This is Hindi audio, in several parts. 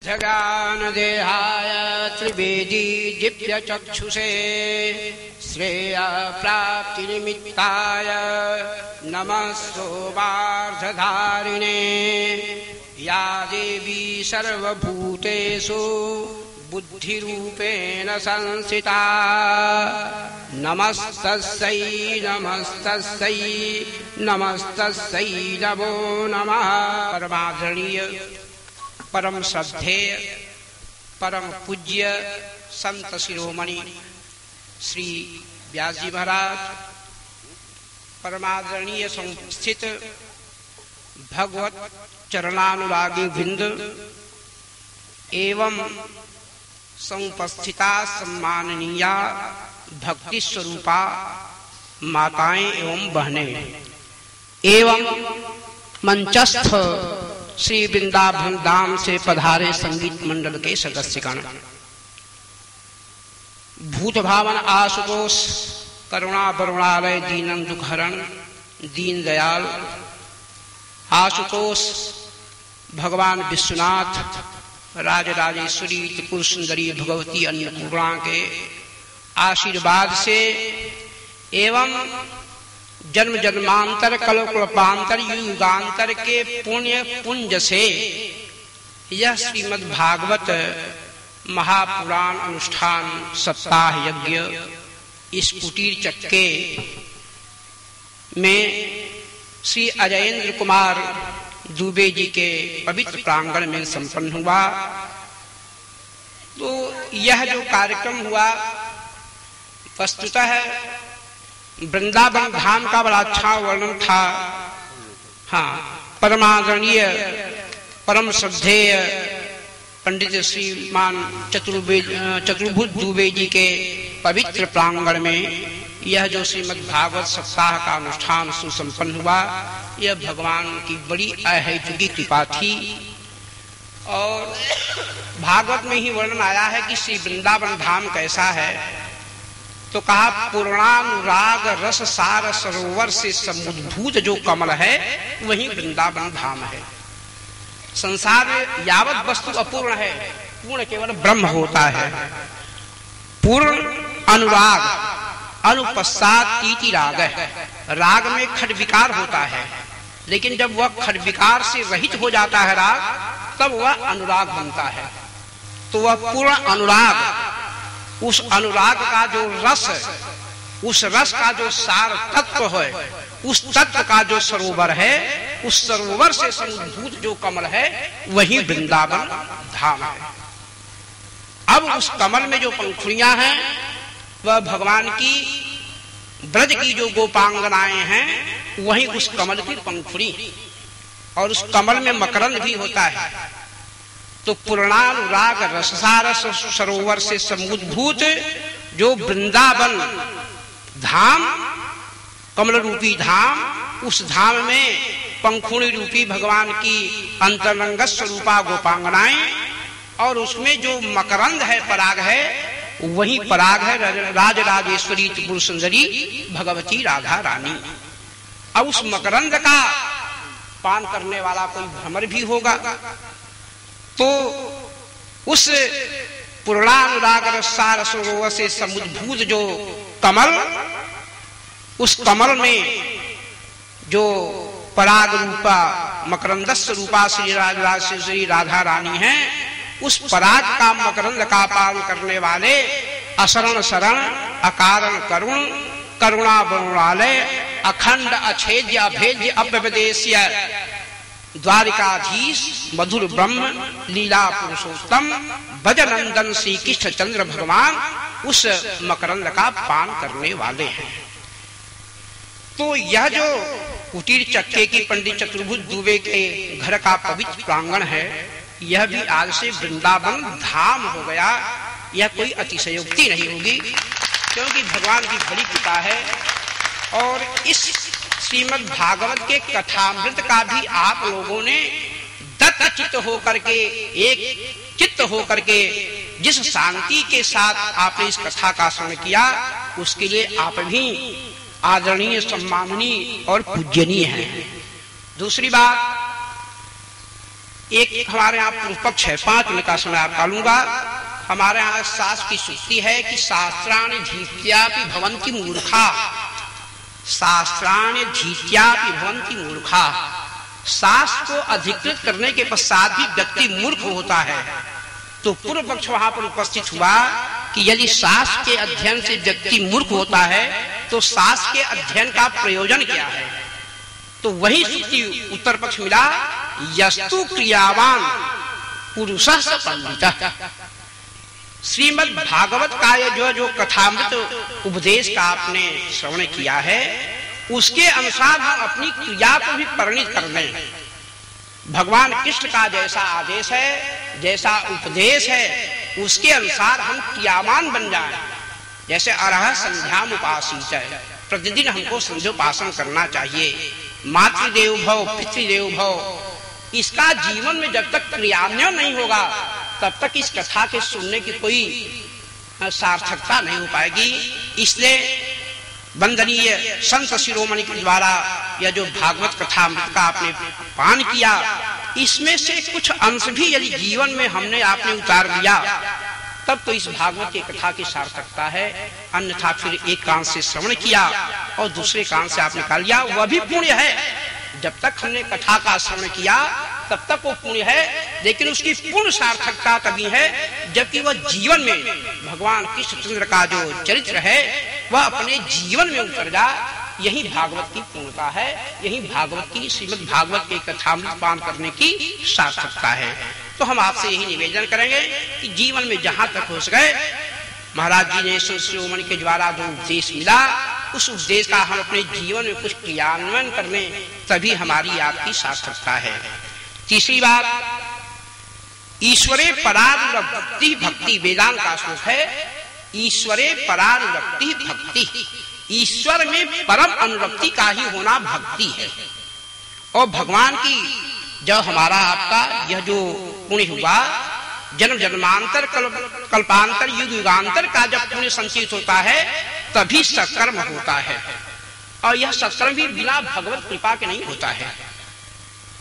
ज्ञान देहाय त्रिवेदी दिव्य चक्षुषे श्रेय प्राप्ति निमित्ताय नमः सोमार्धधारिणे या देवी सर्वभूतेषु बुद्धिरूपेण संस्थिता नमस्तस्यै नमस्तस्यै नमस्तस्यै नमो नमः। परमादरणीय परम श्रद्धेय परम पूज्य संत शिरोमणि श्री व्यास जी महाराज, परमादरणीय संस्थित भगवत चरणानुरागी वृंद एवं समुपस्थिता सम्माननीया भक्ति स्वरूपा माताएं एवं बहनें एवं मंचस्थ श्री वृंदावन धाम से पधारे संगीत मंडल के सदस्यगण, भूत भावन आशुतोष करुणा वरुणालय दीनम दुखहरण दीन दयाल आशुतोष भगवान विश्वनाथ राजराजेश्वरी त्रिपुर सुंदरी भगवती अन्नपूर्णा के आशीर्वाद से एवं जन्म जन्मांतर कल्पांतर युगांतर के पुण्य पुंज से यह श्रीमद् भागवत महापुराण अनुष्ठान सप्ताह यज्ञ इस कुटीर चक्के में श्री अजयेंद्र कुमार दुबे जी के पवित्र प्रांगण में संपन्न हुआ। तो यह जो कार्यक्रम हुआ वस्तुतः वृंदावन धाम का बड़ा अच्छा वर्णन था। हाँ, परमादरणीय परम श्रद्धेय पंडित श्रीमान चतुर्भुज दुबे जी के पवित्र प्रांगण में यह जो श्रीमद् भागवत सप्ताह का अनुष्ठान सुसंपन्न हुआ, यह भगवान की बड़ी अहेतुकी कृपा थी। और भागवत में ही वर्णन आया है कि श्री वृंदावन धाम कैसा है, तो कहा पूर्णानुराग रस सार सरोवर से समुद्भूत जो कमल है वही वृंदावन धाम है। संसार में यावत वस्तु अपूर्ण है, पूर्ण केवल ब्रह्म होता है। पूर्ण अनुराग अनुपश्चात तीति राग है। राग में खड विकार होता है, लेकिन जब वह खड विकार से रहित हो जाता है राग, तब वह अनुराग बनता है। तो वह पूर्ण अनुराग, उस अनुराग का जो रस, उस रस का जो सार तत्व है, उस तत्व का जो सरोवर है, उस सरोवर से समुद्भूत जो कमल है वही वृंदावन धाम है। अब उस कमल में जो पंखुड़ियां हैं वह भगवान की ब्रज की जो गोपांगनाएं हैं वही उस कमल की पंखुड़ी, और उस कमल में मकरंद भी होता है। तो पूर्णानुराग रससार सरोवर से समुद्भूत जो वृंदावन धाम, कमल रूपी धाम, उस धाम में पंखुड़ी रूपी भगवान की अंतरंग स्वरूपा गोपांगनाएं, और उसमें जो मकरंद है, पराग है, वही पराग है राजराजेश्वरी त्रिपुर सुंदरी भगवती राधा रानी। अब उस मकरंद का पान करने वाला कोई भ्रमर भी होगा, तो उस पूर्णानुराग रसार सरोवर से समुद्भूत जो कमल, उस कमल में जो पराग रूपा मकरंदस्व रूपा श्री राजराजेश्वरी राधा रानी है, उस पराग का मकरंद का पान करने वाले अशरण शरण अकारण करुण करुणा वरुणालय अखंड अछेद्य अभेद्य अव्यपदेश्य द्वारिकाधीश मधुर ब्रह्म लीला पुरुषोत्तम भजनंदन श्री कृष्ण चंद्र भगवान उस मकरंद का पान करने वाले हैं। तो यह जो कुटीर चक्के की पंडित चतुर्भुज दुबे के घर का पवित्र प्रांगण है, यह भी आज से वृंदावन धाम हो गया। यह कोई अतिशयोक्ति नहीं होगी, क्योंकि भगवान की बड़ी कृपा है। और इस श्रीमद् भागवत के कथामृत का भी आप लोगों ने दत्त चित्त होकर के, एक चित्त होकर के जिस शांति के साथ आपने इस कथा का श्रवण किया, उसके लिए आप भी आदरणीय, सम्माननीय और पूजनीय हैं। दूसरी बात, एक हमारे यहाँ पूर्व पक्ष है, 5 मिनट का समय आपका लूंगा। हमारे यहाँ शास्त्र की सूक्ति है कि शास्त्राणि धीत्यापि भवन्ति मूर्खा, शास्त्राणि धीत्यापि भवन्ति मूर्खा। शास्त्र को अधिकृत करने के पश्चात भी व्यक्ति मूर्ख होता है। तो पूर्व पक्ष वहां पर उपस्थित हुआ कि यदि शास्त्र के अध्ययन से व्यक्ति मूर्ख होता है तो शास्त्र के अध्ययन का प्रयोजन क्या है? तो वही सूक्ति उत्तर पक्ष मिला, यस्तु क्रियावान पुरुषः स पंडितः। श्रीमद् भागवत का ये जो कथामृत उपदेश का आपने श्रवण किया है, उसके अनुसार हम अपनी क्रिया को भी परिणित कर लें। भगवान कृष्ण का जैसा आदेश है, जैसा उपदेश है, उसके अनुसार हम क्रियावान बन जाएं। जैसे अरह संध्याम उपासित है, प्रतिदिन हमको संध्योपासन करना चाहिए। मातृदेव भव, पितृदेव भव, इसका जीवन में जब तक क्रियान्वयन नहीं होगा तब तक इस कथा के सुनने की कोई सार्थकता नहीं हो पाएगी। इसलिए वंदनीय संत शिरोमणि के द्वारा यह जो भागवत कथा अमृत का आपने पान किया, इसमें से कुछ अंश भी यदि जीवन में हमने आपने उतार दिया तब तो इस भागवत की कथा की सार्थकता है। अन्यथा फिर एक कान से श्रवण किया और दूसरे कान से आपने निकाल लिया, वह भी पुण्य है। जब तक हमने कथा का श्रवण किया तब तक वो पुण्य है, लेकिन उसकी पूर्ण सार्थकता तभी है जबकि वह जीवन में भगवान कृष्णचंद्र का जो चरित्र है वह अपने जीवन में उतर जाए। यही भागवत की पूर्णता है, यही भागवत की श्रीमद् भागवत के कथामृत पान करने की सार्थकता है। तो हम आपसे यही निवेदन करेंगे कि जीवन में जहां तक हो सके महाराज जी ने शिरोमणि के द्वारा जो उपदेश मिला, उस उपदेश का हम अपने जीवन में कुछ क्रियान्वयन कर लें, तभी हमारी आपकी सार्थकता है। तीसरी बात, ईश्वरे परानुरक्ति भक्ति, वेदांत का श्लोक है, ईश्वरे परानुरक्ति भक्ति। ईश्वर में परम अनुरक्ति का ही होना भक्ति है। और भगवान की जब हमारा आपका यह जो पुण्य हुआ, जन्म जन्मांतर कल्पांतर युग युगांतर का जब पुण्य संचित होता है तभी सत्कर्म होता है। और यह सत्कर्म भी बिना भगवत कृपा के नहीं होता है।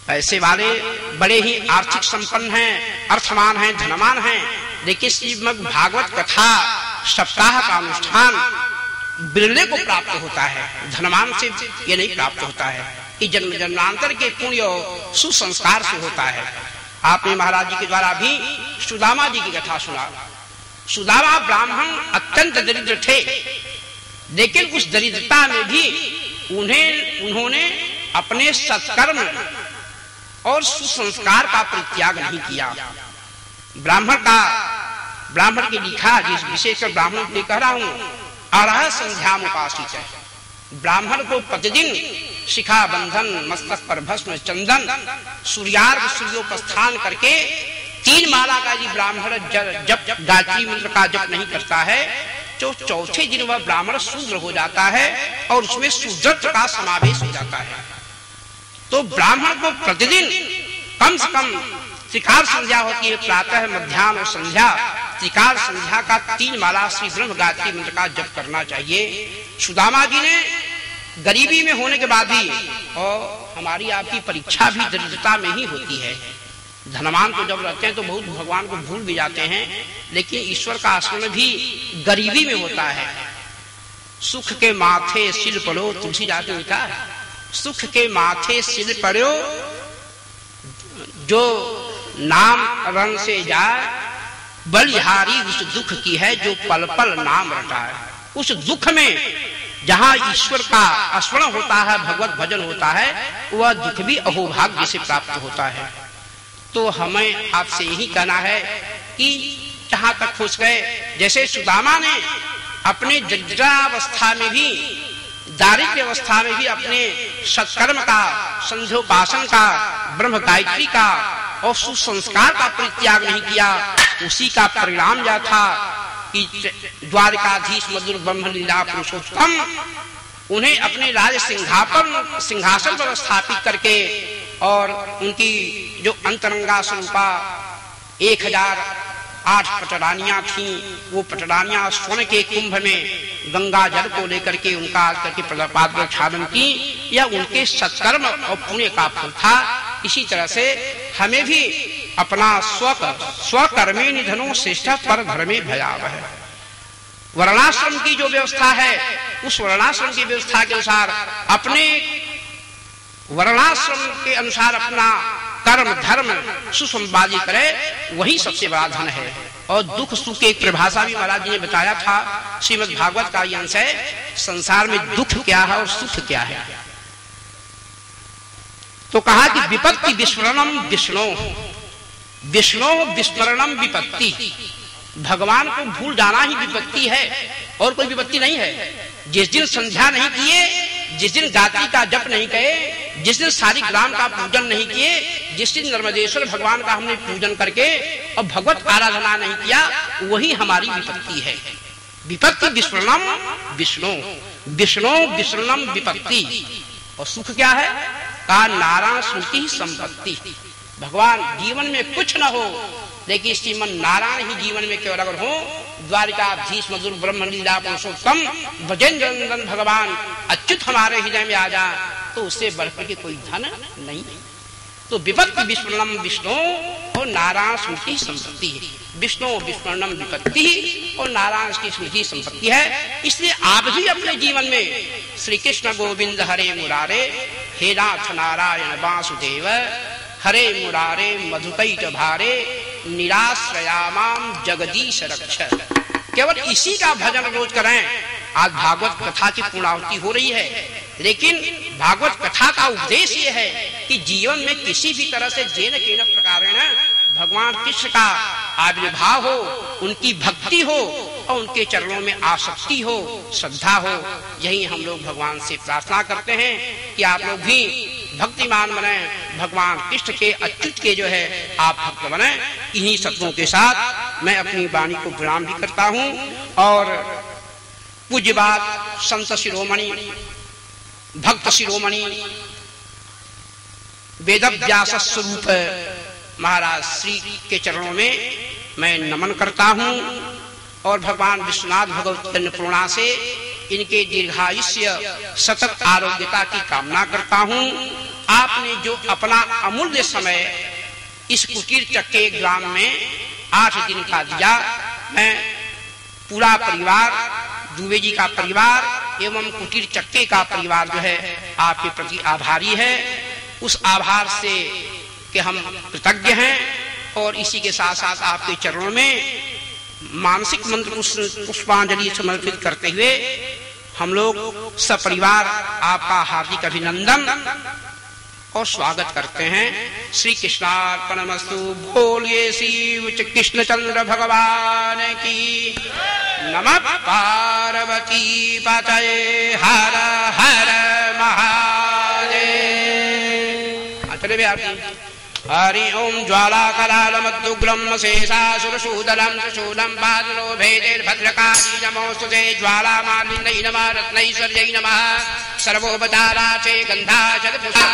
ऐसे वाले बड़े ही आर्थिक संपन्न हैं, अर्थमान हैं, धनवान हैं, लेकिन श्रीमद् भागवत कथा सप्ताह का अनुष्ठान बिरले को प्राप्त होता है, धनवान से ये नहीं प्राप्त होता है। कि जन्म जन्मांतर के पुण्य और सुसंस्कार से होता है। आपने महाराज जी के द्वारा भी सुदामा जी की कथा सुना। सुदामा ब्राह्मण अत्यंत दरिद्र थे, लेकिन उस दरिद्रता में भी उन्होंने अपने सत्कर्म और सुसंस्कार का परित्याग नहीं किया। ब्राह्मण की लिखा, जिस विशेषकर ब्राह्मण के कह रहा हूं, अरह संध्याम उपासित है। ब्राह्मण को प्रतिदिन शिखा बंधन, मस्तक पर भस्म चंदन, सूर्यार्घ सूर्योपस्थान करके 3 माला का यदि ब्राह्मण जब गायत्री मंत्र का जप नहीं करता है तो चौथे दिन वह ब्राह्मण शूद्र हो जाता है और उसमें शूद्रत्व का समावेश हो जाता है। तो ब्राह्मण को प्रतिदिन कम से कम त्रिकाल संध्या होती है, प्रातः मध्याह्न और संध्या। त्रिकाल संध्या का 3 माला श्री ब्रह्म गायत्री मंत्र का जप करना चाहिए। सुदामा जी ने गरीबी में होने के बाद भी, और हमारी आपकी परीक्षा भी दरिद्रता में ही होती है। धनवान तो जब रहते हैं तो बहुत भगवान को भूल भी जाते हैं, लेकिन ईश्वर का आश्रम भी गरीबी में होता है। सुख के माथे सिर पड़ो, तुलसी जाते लिखा है, सुख के माथे सिर पड़ो, जो नाम रण से जाए, बलिहारी उस दुख की है जो पल पल नाम रटाए। उस दुख में जहां ईश्वर का स्मरण होता है, भगवत भजन होता है, वह दुख भी अहोभाग्य से प्राप्त होता है। तो हमें आपसे यही कहना है कि जहां तक खुश गए, जैसे सुदामा ने अपने दरिद्रावस्था में भी, दारिद्र्य अवस्था में भी अपने सत्कर्म का, संध्योपासन का, ब्रह्म गायत्री का और सुसंस्कार का परित्याग नहीं किया, उसी का परिणाम यह था कि द्वारकाधीश मधुर ब्रह्म लीला पुरुषोत्तम उन्हें अपने राज सिंहासन पर स्थापित करके और उनकी जो अंतरंगा स्वरूपा 1008 पटरानियां थी, वो पटरानियां स्वर्ण के कुंभ में गंगा जल को लेकर के उनका आज करके प्रक्षालन की, यह उनके सत्कर्म और पुण्य का फल था। इसी तरह से हमें भी अपना स्वकर्मे निधनो श्रेष्ठ पर धर्मे भयावह। वर्णाश्रम की जो व्यवस्था है, उस वर्णाश्रम की व्यवस्था के अनुसार अपने वर्णाश्रम के अनुसार अपना कर्म धर्म सुसंवादी करे, वही सबसे बड़ा धन है। और दुख सुख की एक परिभाषा भी महाराज जी ने बताया था, श्रीमद् भागवत का यह अंश है, संसार में दुख क्या है और सुख क्या है। तो कहा कि विपत्ति विस्मरणम विष्णु, विष्णु विस्मरणम विपत्ति। भगवान को भूल जाना ही विपत्ति है, और कोई विपत्ति नहीं है। जिस दिन संध्या नहीं किए, जिस दिन गायत्री का जप नहीं किए, जिस दिन शालिग्राम का पूजन नहीं किए, जिस दिन नर्मदेश्वर भगवान का हमने पूजन करके और भगवत आराधना नहीं किया, वही हमारी विपत्ति है। विपत्ति विस्मरणम विष्णु, विष्णु विस्मरणम विपत्ति। और सुख क्या है? का नारायण स्मृति ही संपत्ति। भगवान जीवन में कुछ न हो, लेकिन श्रीमन नारायण ही जीवन में केवल अगर हो, द्वारिकाधीश मधुर ब्रह्म लीला पुरुषोत्तम ब्रजेंद्र भगवान अच्युत हमारे हृदय में आ जा, तो उससे बढ़कर के कोई धन नहीं। तो विपत्ति विस्मरणम विष्णु और नारायण स्मृति संपत्ति है। विष्णु विस्मरणम विपत्ति और नारायण की स्मृति संपत्ति है। इसलिए आप भी अपने जीवन में श्री कृष्ण गोविंद हरे मुरारे, हे नाथ नारायण वासुदेव, हरे मुरारे मधुकैट भारे, निराश्रयामाम जगदीश रक्ष। केवल इसी का भजन रोज करें। आज भागवत कथा की पूर्णाहुति हो रही है, लेकिन भागवत कथा का उपदेश ये है कि जीवन में किसी भी तरह से जेन केन प्रकारेण भगवान कृष्ण का आविर्भाव हो, उनकी भक्ति हो और उनके चरणों में आसक्ति हो, श्रद्धा हो। यही हम लोग भगवान से प्रार्थना करते हैं कि आप लोग भी भक्तिमान बने, भगवान कृष्ण के अच्युत के जो है आप भक्त बने। इन्हीं सत्वों के साथ मैं अपनी वाणी को विराम भी करता हूँ। और पूज्यपाद संत शिरोमणि, भक्त शिरोमणि, वेदव्यास स्वरूप महाराज श्री के चरणों में मैं नमन करता हूँ और भगवान विश्वनाथ भगवत अन्नपूर्णा से इनके दीर्घायुष्य सतत आरोग्यता की कामना करता हूँ। आपने जो अपना अमूल्य समय इस कुटीर चक्के ग्राम में 8 दिन का दिया, मैं पूरा परिवार, दुबे जी का परिवार एवं कुटीर चक्के का परिवार जो है आपके प्रति आभारी है। उस आभार से कि हम कृतज्ञ हैं और इसी के साथ साथ आपके चरणों में मानसिक मंत्र पुष्पांजलि समर्पित करते हुए हम लोग सपरिवार आपका हार्दिक अभिनंदन और स्वागत करते हैं। श्री कृष्णार्पणमस्तु। बोलिए श्री कृष्णचंद्र भगवान की। नमः पार्वती पतये। हर हर महादेव। चले भैया। हरि ओम ज्वाला करालमद्दुग्रम शेषासुरशूदलं त्रिशूलं पादलो भेदेर्भद्रकाली नमोस्तुते। ज्वाला मालिन्यै नमः रत्नैश्वर्यै नमः सर्वोपचाराचे गन्धाचल पुष्पं